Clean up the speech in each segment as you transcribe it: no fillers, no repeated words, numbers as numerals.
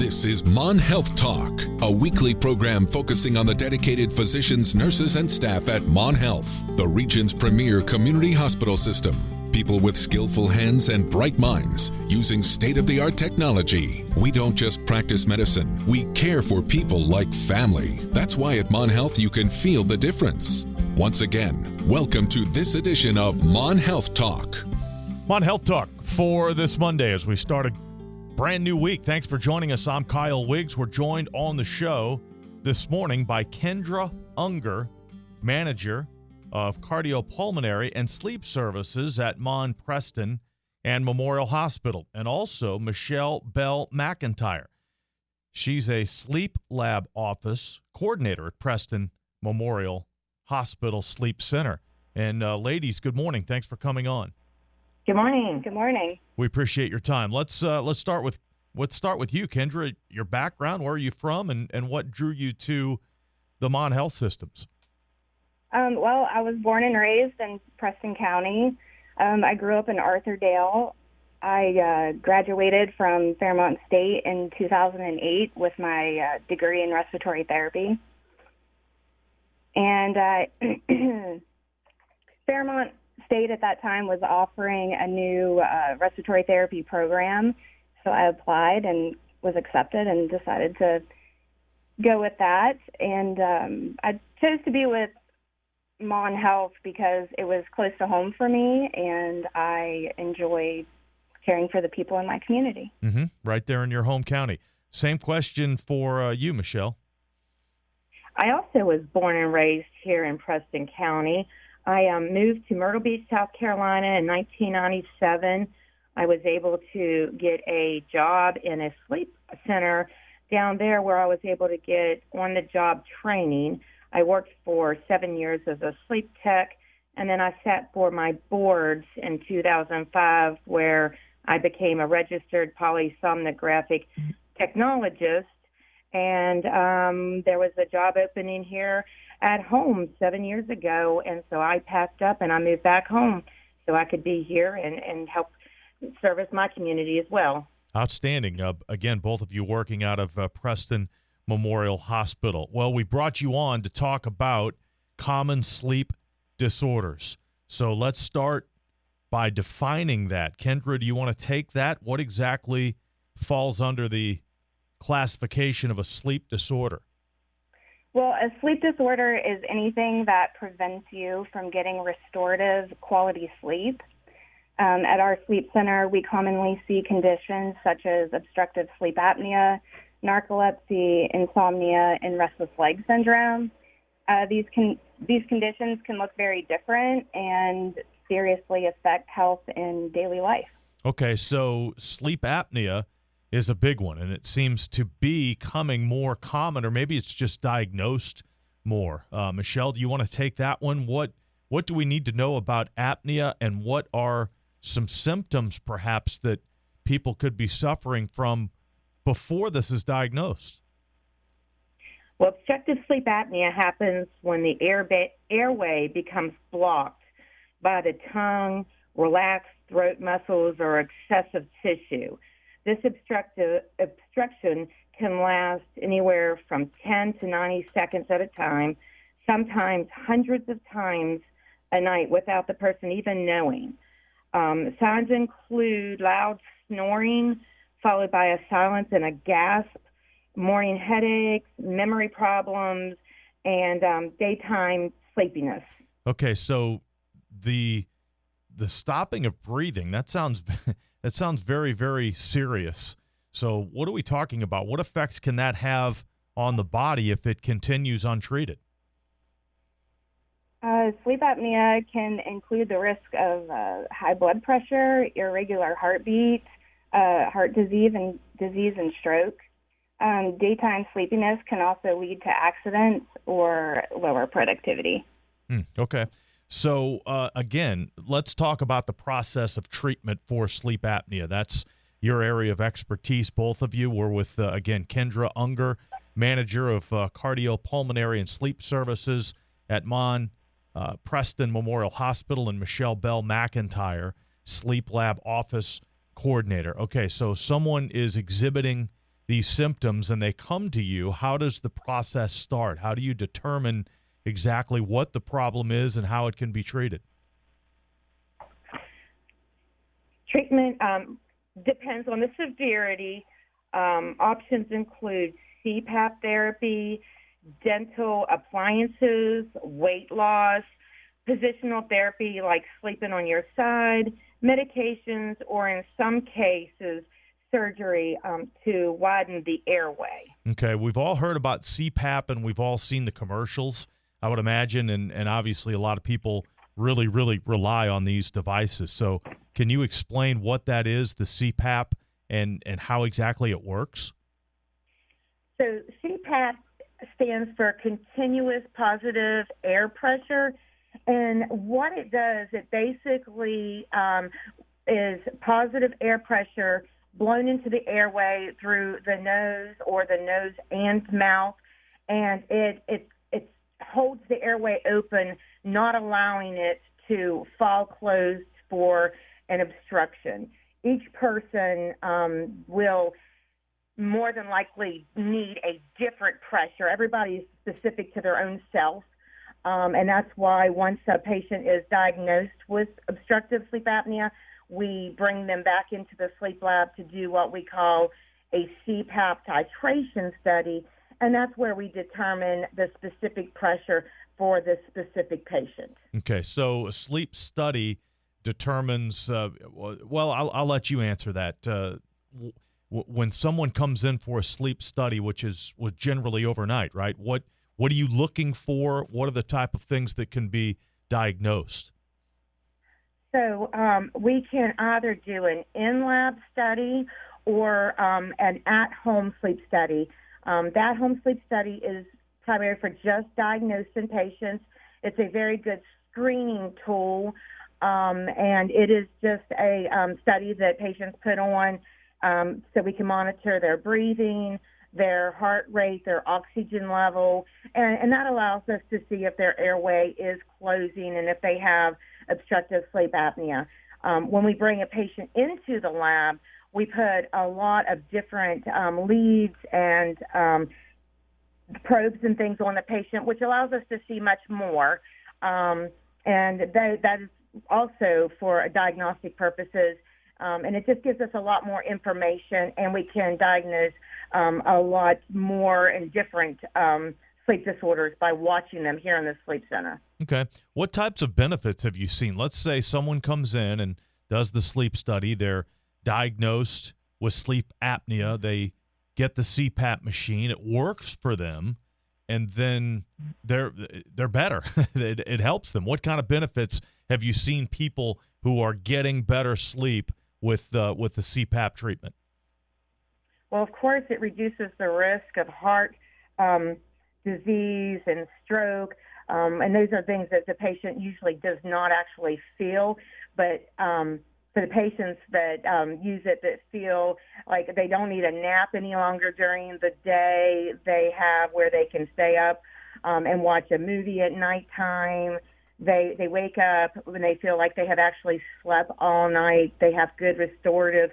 This is Mon Health Talk, a weekly program focusing on the dedicated physicians, nurses, and staff at Mon Health, the region's premier community hospital system. People with skillful hands and bright minds using state-of-the-art technology. We don't just practice medicine, we care for people like family. That's why at Mon Health you can feel the difference. Once again, welcome to this edition of Mon Health Talk. Mon Health Talk for this Monday as we start a brand new week. Thanks for joining us. I'm Kyle Wiggs. We're joined on the show this morning by Kendra Unger, manager of cardiopulmonary and sleep services at Mon Preston and Memorial Hospital, and also Michelle Bell-McIntyre. She's a sleep lab office coordinator at Preston Memorial Hospital Sleep Center. And ladies, good morning. Thanks for coming on. Good morning. Good morning. We appreciate your time. Let's start with you, Kendra. Your background, where are you from, and what drew you to the Mon Health Systems? Well, I was born and raised in Preston County. I grew up in Arthurdale. I graduated from Fairmont State in 2008 with my degree in respiratory therapy. And Fairmont State at that time was offering a new respiratory therapy program. So I applied and was accepted and decided to go with that. And I chose to be with Mon Health because it was close to home for me, and I enjoy caring for the people in my community. Mm-hmm. Right there in your home county. Same question for you, Michelle. I also was born and raised here in Preston County. I moved to Myrtle Beach, South Carolina in 1997. I was able to get a job in a sleep center down there where I was able to get on-the-job training. I worked for 7 years as a sleep tech, and then I sat for my boards in 2005 where I became a registered polysomnographic technologist. And there was a job opening here at home 7 years ago, and so I packed up and I moved back home so I could be here and help service my community as well. Outstanding. Again, both of you working out of Preston Memorial Hospital. Well, we brought you on to talk about common sleep disorders. So let's start by defining that. Kendra, do you want to take that? What exactly falls under the classification of a sleep disorder? Well, a sleep disorder is anything that prevents you from getting restorative quality sleep. At our sleep center, we commonly see conditions such as obstructive sleep apnea, narcolepsy, insomnia, and restless leg syndrome. These conditions can look very different and seriously affect health in daily life. Okay, so sleep apnea is a big one, and it seems to be becoming more common, or maybe it's just diagnosed more. Michelle, do you want to take that one? What do we need to know about apnea, and what are some symptoms perhaps that people could be suffering from before this is diagnosed? Well, obstructive sleep apnea happens when the airway becomes blocked by the tongue, relaxed throat muscles, or excessive tissue. This obstruction can last anywhere from 10 to 90 seconds at a time, sometimes hundreds of times a night without the person even knowing. Signs include loud snoring, followed by a silence and a gasp, morning headaches, memory problems, and daytime sleepiness. Okay, so the stopping of breathing, that sounds very, very serious. So what are we talking about? What effects can that have on the body if it continues untreated? Sleep apnea can include the risk of high blood pressure, irregular heartbeat, heart disease and stroke. Daytime sleepiness can also lead to accidents or lower productivity. Okay. So, again, let's talk about the process of treatment for sleep apnea. That's your area of expertise, both of you. We're with, again, Kendra Unger, manager of cardiopulmonary and sleep services at Mon Preston Memorial Hospital, and Michelle Bell-McIntyre, sleep lab office coordinator. Okay, so someone is exhibiting these symptoms and they come to you, how does the process start? How do you determine exactly what the problem is and how it can be treated? Treatment depends on the severity. Options include CPAP therapy, dental appliances, weight loss, positional therapy like sleeping on your side, medications, or in some cases, surgery to widen the airway. Okay, we've all heard about CPAP and we've all seen the commercials, I would imagine, and obviously a lot of people really, really rely on these devices. So can you explain what that is, the CPAP, and how exactly it works? So CPAP stands for continuous positive air pressure. And what it does, it basically is positive air pressure blown into the airway through the nose or the nose and mouth. And it holds the airway open, not allowing it to fall closed for an obstruction. Each person will more than likely need a different pressure. Everybody is specific to their own self. And that's why once a patient is diagnosed with obstructive sleep apnea, we bring them back into the sleep lab to do what we call a CPAP titration study. And that's where we determine the specific pressure for the specific patient. Okay, so a sleep study determines, well, I'll let you answer that. When someone comes in for a sleep study, which was generally overnight, right? What are you looking for? What are the type of things that can be diagnosed? So we can either do an in-lab study or an at-home sleep study. That home sleep study is primarily for just diagnosing patients. It's a very good screening tool, and it is just a study that patients put on so we can monitor their breathing, their heart rate, their oxygen level, and that allows us to see if their airway is closing and if they have obstructive sleep apnea. When we bring a patient into the lab, we put a lot of different leads and probes and things on the patient, which allows us to see much more. And that is also for diagnostic purposes. And it just gives us a lot more information, and we can diagnose a lot more and different sleep disorders by watching them here in the sleep center. Okay. What types of benefits have you seen? Let's say someone comes in and does the sleep study. They're diagnosed with sleep apnea. They get the CPAP machine. It works for them, and then they're better. It helps them. What kind of benefits have you seen people who are getting better sleep with the CPAP treatment? Well, of course, it reduces the risk of heart disease and stroke, and those are things that the patient usually does not actually feel. But for the patients that use it, that feel like they don't need a nap any longer during the day, they have where they can stay up and watch a movie at nighttime. They wake up when they feel like they have actually slept all night. They have good restorative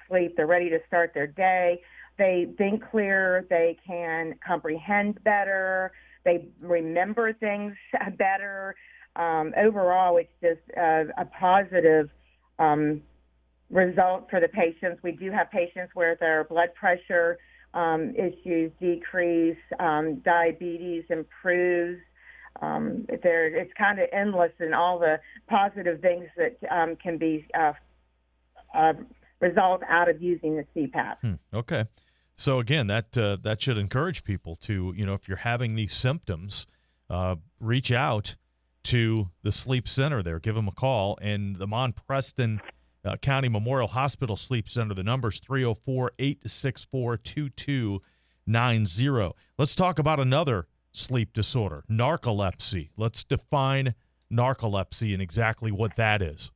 sleep. They're ready to start their day. They think clearer. They can comprehend better. They remember things better. Overall, it's just a positive result for the patients. We do have patients where their blood pressure issues decrease, diabetes improves. It's kind of endless in all the positive things that can be result out of using the CPAP. Okay. So again, that should encourage people to, if you're having these symptoms, reach out to the sleep center there. Give them a call. And the Preston County Memorial Hospital Sleep Center, the number's 304-864-2290. Let's talk about another sleep disorder, narcolepsy. Let's define narcolepsy and exactly what that is.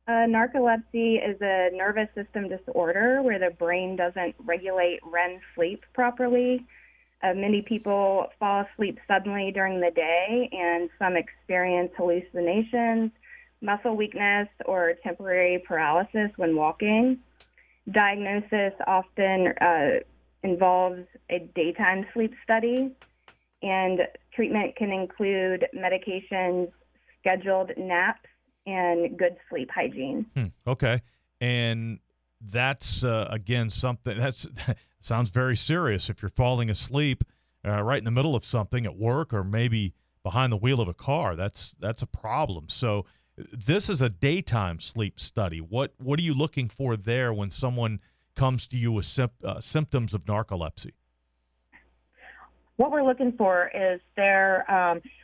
Narcolepsy is a nervous system disorder where the brain doesn't regulate REM sleep properly. Many people fall asleep suddenly during the day, and some experience hallucinations, muscle weakness, or temporary paralysis when walking. Diagnosis often involves a daytime sleep study, and treatment can include medications, scheduled naps, and good sleep hygiene. Okay. And that's, again, something that sounds very serious. If you're falling asleep right in the middle of something at work or maybe behind the wheel of a car, that's a problem. So this is a daytime sleep study. What are you looking for there when someone comes to you with symptoms of narcolepsy? What we're looking for is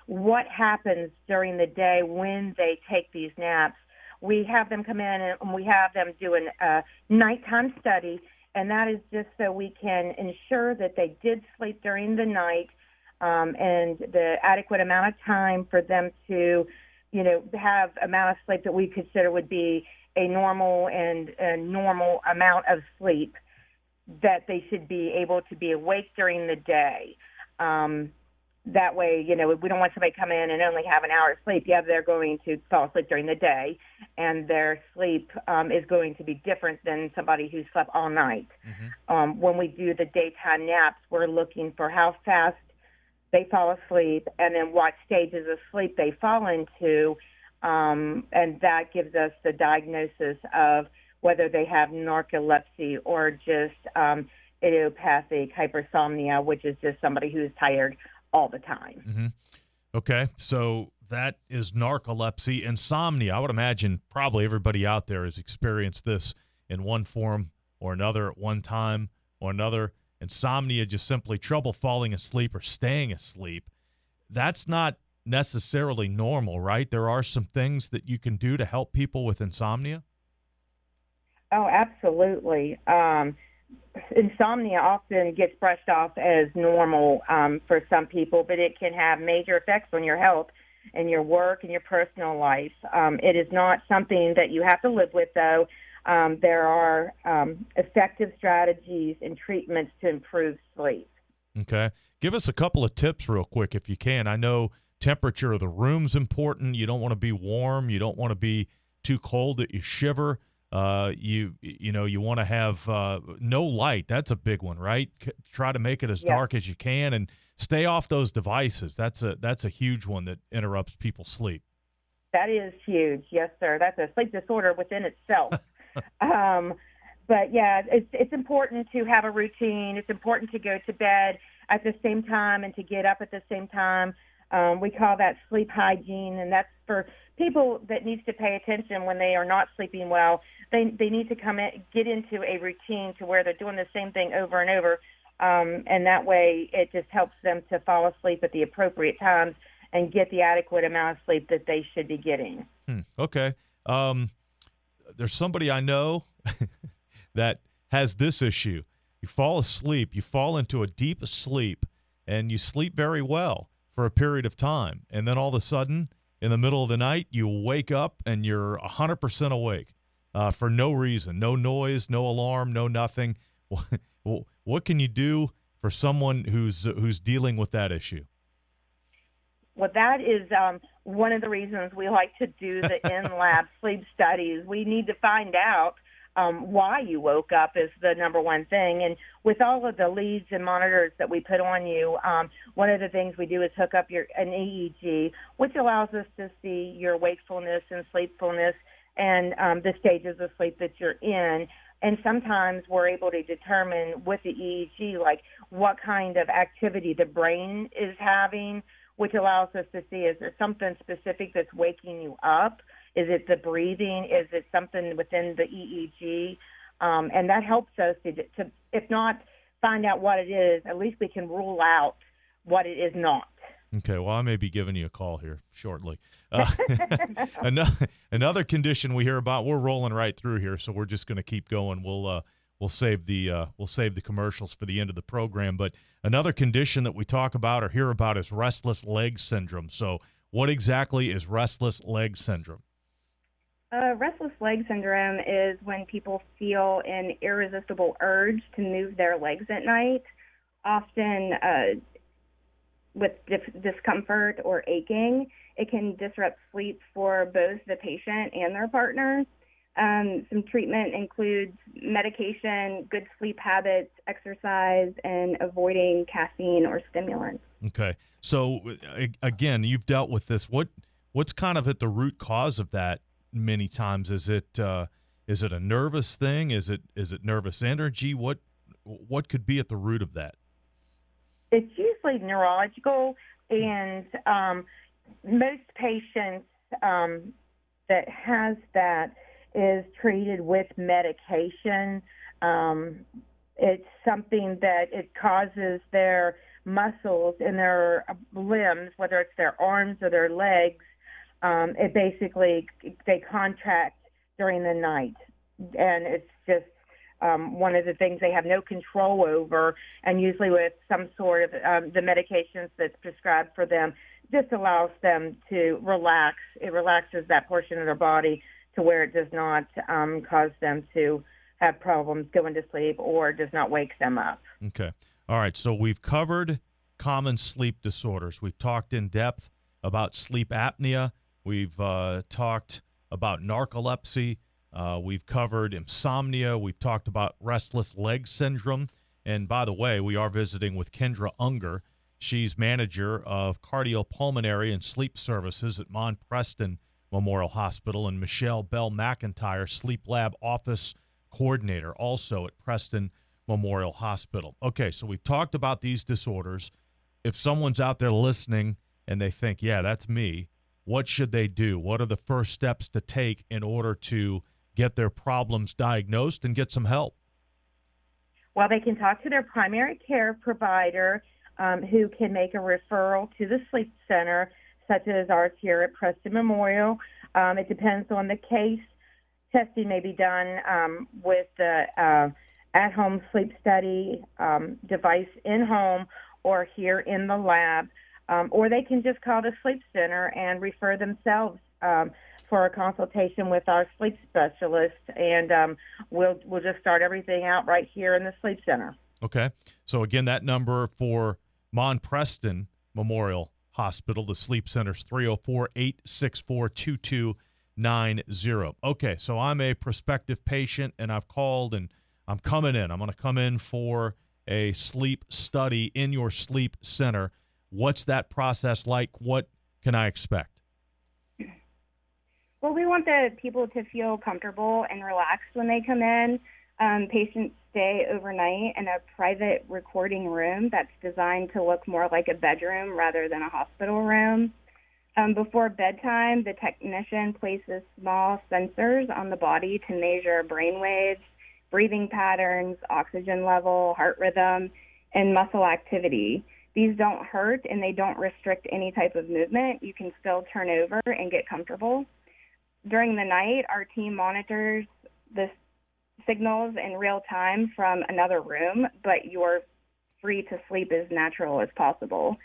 what happens during the day when they take these naps. We have them come in and we have them do a nighttime study, and that is just so we can ensure that they did sleep during the night and the adequate amount of time for them to, have amount of sleep that we consider would be a normal amount of sleep, that they should be able to be awake during the day. That way, we don't want somebody to come in and only have an hour of sleep. Yeah, they're going to fall asleep during the day, and their sleep is going to be different than somebody who slept all night. Mm-hmm. When we do the daytime naps, we're looking for how fast they fall asleep and then what stages of sleep they fall into, and that gives us the diagnosis of whether they have narcolepsy or just idiopathic hypersomnia, which is just somebody who's tired all the time. Mm-hmm. Okay, so that is narcolepsy. Insomnia, I would imagine probably everybody out there has experienced this in one form or another at one time or another. Insomnia, just simply trouble falling asleep or staying asleep. That's not necessarily normal, right? There are some things that you can do to help people with insomnia? Oh, absolutely. Insomnia often gets brushed off as normal for some people, but it can have major effects on your health and your work and your personal life. It is not something that you have to live with, though. There are effective strategies and treatments to improve sleep. Okay. Give us a couple of tips real quick if you can. I know temperature of the room's important. You don't want to be warm. You don't want to be too cold that you shiver. You want to have no light. That's a big one, right? Try to make it as dark as you can and stay off those devices. That's a huge one that interrupts people's sleep. That is huge. Yes, sir. That's a sleep disorder within itself. But yeah, it's important to have a routine. It's important to go to bed at the same time and to get up at the same time. We call that sleep hygiene, and that's for people that needs to pay attention when they are not sleeping well. They need to get into a routine to where they're doing the same thing over and over, and that way it just helps them to fall asleep at the appropriate times and get the adequate amount of sleep that they should be getting. Okay. There's somebody I know that has this issue. You fall asleep, you fall into a deep sleep, and you sleep very well for a period of time. And then all of a sudden, in the middle of the night, you wake up and you're 100% awake for no reason, no noise, no alarm, no nothing. What can you do for someone who's dealing with that issue? Well, that is one of the reasons we like to do the in-lab sleep studies. We need to find out why you woke up is the number one thing. And with all of the leads and monitors that we put on you, one of the things we do is hook up an EEG, which allows us to see your wakefulness and sleepfulness and the stages of sleep that you're in. And sometimes we're able to determine with the EEG, like what kind of activity the brain is having, which allows us to see, is there something specific that's waking you up? Is it the breathing? Is it something within the EEG? And that helps us to, if not find out what it is, at least we can rule out what it is not. Okay, well, I may be giving you a call here shortly. Another condition we hear about, we're rolling right through here, so we're just going to keep going. We'll save the commercials for the end of the program. But another condition that we talk about or hear about is restless leg syndrome. So what exactly is restless leg syndrome? Restless leg syndrome is when people feel an irresistible urge to move their legs at night, often with discomfort or aching. It can disrupt sleep for both the patient and their partner. Some treatment includes medication, good sleep habits, exercise, and avoiding caffeine or stimulants. Okay. So again, you've dealt with this. What's kind of at the root cause of that many times? Is it a nervous thing? Is it nervous energy? What could be at the root of that? It's usually neurological, and most patients that has that is treated with medication. It's something that it causes their muscles in their limbs, whether it's their arms or their legs. It basically, they contract during the night, and it's just one of the things they have no control over, and usually with some sort of the medications that's prescribed for them, just allows them to relax. It relaxes that portion of their body to where it does not cause them to have problems going to sleep or does not wake them up. Okay. All right. So we've covered common sleep disorders. We've talked in depth about sleep apnea. We've talked about narcolepsy. We've covered insomnia. We've talked about restless leg syndrome. And by the way, we are visiting with Kendra Unger. She's manager of cardiopulmonary and sleep services at Preston Memorial Hospital, and Michelle Bell-McIntyre, sleep lab office coordinator, also at Preston Memorial Hospital. Okay, so we've talked about these disorders. If someone's out there listening and they think, yeah, that's me, what should they do? What are the first steps to take in order to get their problems diagnosed and get some help? Well, they can talk to their primary care provider, who can make a referral to the sleep center, such as ours here at Preston Memorial. It depends on the case. Testing may be done with the at-home sleep study device in-home or here in the lab, or they can just call the sleep center and refer themselves for a consultation with our sleep specialist, and we'll just start everything out right here in the sleep center. Okay. So again, that number for Preston Memorial Hospital, the sleep center's 304-864-2290. Okay, so I'm a prospective patient, and I've called, and I'm coming in. I'm going to come in for a sleep study in your sleep center. What's that process like? What can I expect? Well, we want the people to feel comfortable and relaxed when they come in. Patients stay overnight in a private recording room that's designed to look more like a bedroom rather than a hospital room. Before bedtime, the technician places small sensors on the body to measure brain waves, breathing patterns, oxygen level, heart rhythm, and muscle activity. These don't hurt and they don't restrict any type of movement. You can still turn over and get comfortable. During the night, our team monitors the signals in real time from another room, but you're free to sleep as natural as possible.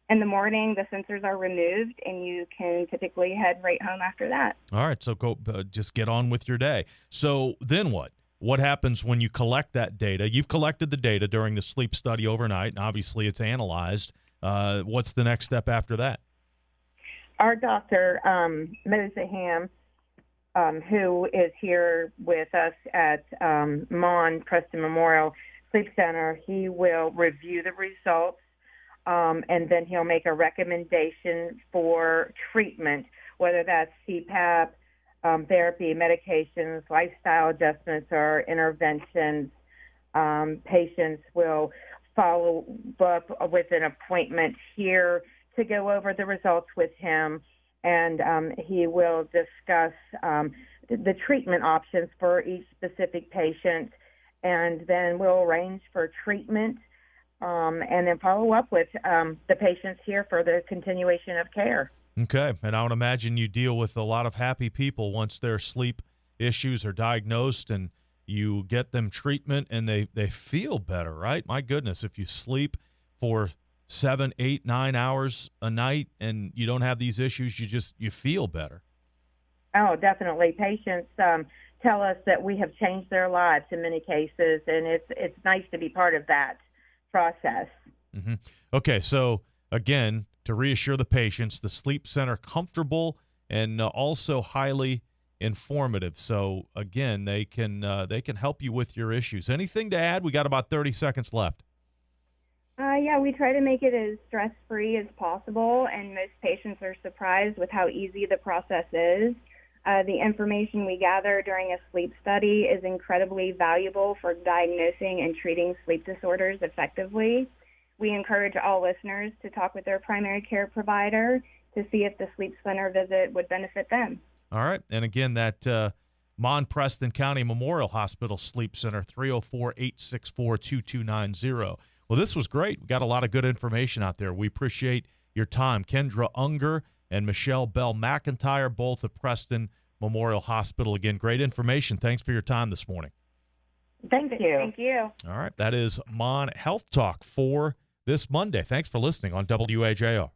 In the morning, the sensors are removed, and you can typically head right home after that. All right, so go just get on with your day. So then what? What happens when you collect that data? You've collected the data during the sleep study overnight, and obviously it's analyzed. What's the next step after that? Our doctor, Mosaham, who is here with us at Preston Memorial Sleep Center, he will review the results, and then he'll make a recommendation for treatment, whether that's CPAP, therapy, medications, lifestyle adjustments, or interventions. Patients will follow up with an appointment here to go over the results with him, and he will discuss the treatment options for each specific patient, and then we'll arrange for treatment and then follow up with the patients here for the continuation of care. Okay, and I would imagine you deal with a lot of happy people once their sleep issues are diagnosed and you get them treatment and they feel better, right? My goodness, if you sleep for 7, 8, 9 hours a night and you don't have these issues, you feel better. Oh, definitely. Patients tell us that we have changed their lives in many cases, and it's nice to be part of that process. Mm-hmm. Okay, so again, to reassure the patients, the sleep center comfortable and also highly informative. So again, they can help you with your issues. Anything to add? We got about 30 seconds left. Yeah, we try to make it as stress-free as possible, and most patients are surprised with how easy the process is. The information we gather during a sleep study is incredibly valuable for diagnosing and treating sleep disorders effectively. We encourage all listeners to talk with their primary care provider to see if the sleep center visit would benefit them. All right. And again, that Preston County Memorial Hospital Sleep Center, 304-864-2290. Well, this was great. We got a lot of good information out there. We appreciate your time. Kendra Unger and Michelle Bell-McIntyre, both at Preston Memorial Hospital. Again, great information. Thanks for your time this morning. Thank you. Thank you. All right. That is Mon Health Talk for this Monday. Thanks for listening on WAJR.